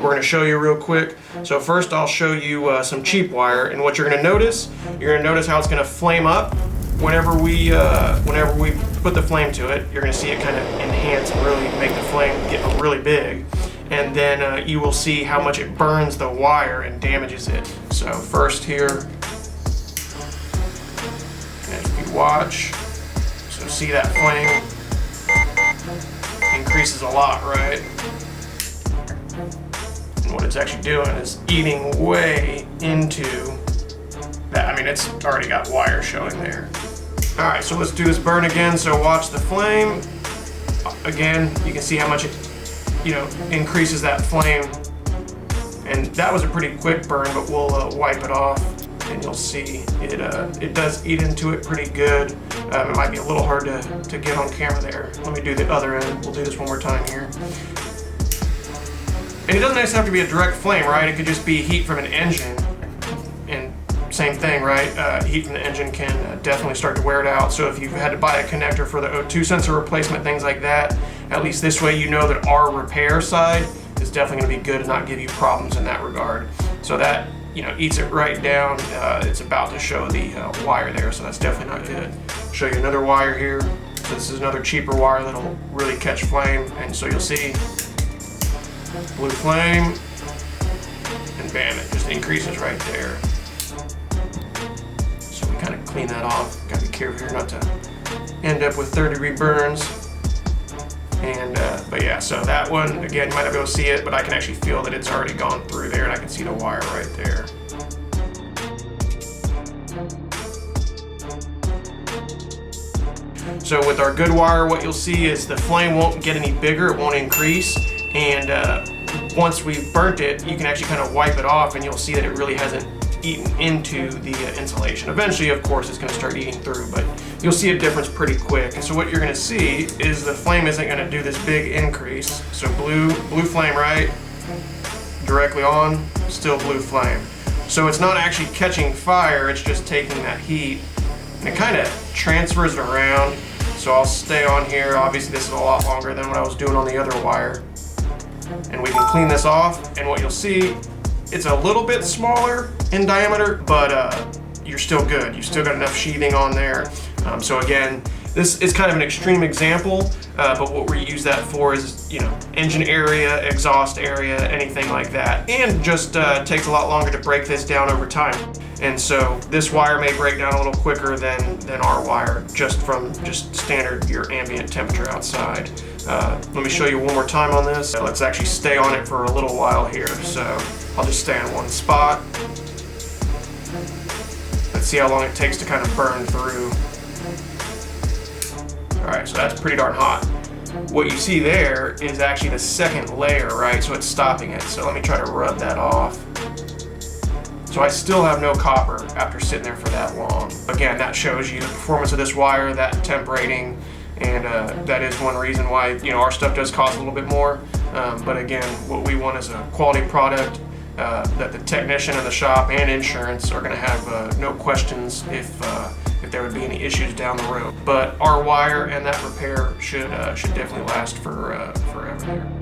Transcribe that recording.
we're going to show you real quick. So first I'll show you some cheap wire, and what you're going to notice how it's going to flame up whenever we put the flame to it. You're going to see it kind of enhance and really make the flame get really big, and then you will see how much it burns the wire and damages it. So first here, as you watch, so see that flame increases a lot, right? And what it's actually doing is eating way into that. I mean, it's already got wire showing there. All right, so let's do this burn again. So watch the flame. Again, you can see how much it, increases that flame. And that was a pretty quick burn, but we'll wipe it off, and you'll see it does eat into it pretty good. It might be a little hard to get on camera there. Let me do the other end. We'll do this one more time here. And it doesn't necessarily have to be a direct flame, right? It could just be heat from an engine. And same thing, right? Heat from the engine can definitely start to wear it out. So if you've had to buy a connector for the O2 sensor replacement, things like that, at least this way you know that our repair side is definitely going to be good and not give you problems in that regard. So that eats it right down. It's about to show the wire there, so that's definitely not good. Show you another wire here. So this is another cheaper wire that'll really catch flame, and so you'll see blue flame, and bam, it just increases right there. So we kind of clean that off. Gotta be careful here not to end up with third-degree burns. And but yeah, so that one, again, you might not be able to see it, but I can actually feel that it's already gone through there, and I can see the wire right there. So with our good wire, what you'll see is the flame won't get any bigger, it won't increase, and once we've burnt it, you can actually kind of wipe it off, and you'll see that it really hasn't eaten into the insulation. Eventually, of course, it's going to start eating through, but you'll see a difference pretty quick. And so what you're going to see is the flame isn't going to do this big increase. So blue flame, right? Directly on, still blue flame. So it's not actually catching fire, it's just taking that heat, and it kind of transfers it around. So I'll stay on here. Obviously, this is a lot longer than what I was doing on the other wire. And we can clean this off, and what you'll see, it's a little bit smaller in diameter, but you're still good. You still got enough sheathing on there. So again, this is kind of an extreme example, but what we use that for is, engine area, exhaust area, anything like that. And just takes a lot longer to break this down over time. And so this wire may break down a little quicker than our wire, just from standard, your ambient temperature outside. Let me show you one more time on this. Let's actually stay on it for a little while here. So I'll just stay on one spot. Let's see how long it takes to kind of burn through. All right, so that's pretty darn hot. What you see there is actually the second layer, right? So it's stopping it. So let me try to rub that off. So I still have no copper after sitting there for that long. Again, that shows you the performance of this wire, that temp rating, and that is one reason why our stuff does cost a little bit more. But again, what we want is a quality product that the technician in the shop and insurance are going to have no questions if there would be any issues down the road. But our wire and that repair should definitely last for forever there.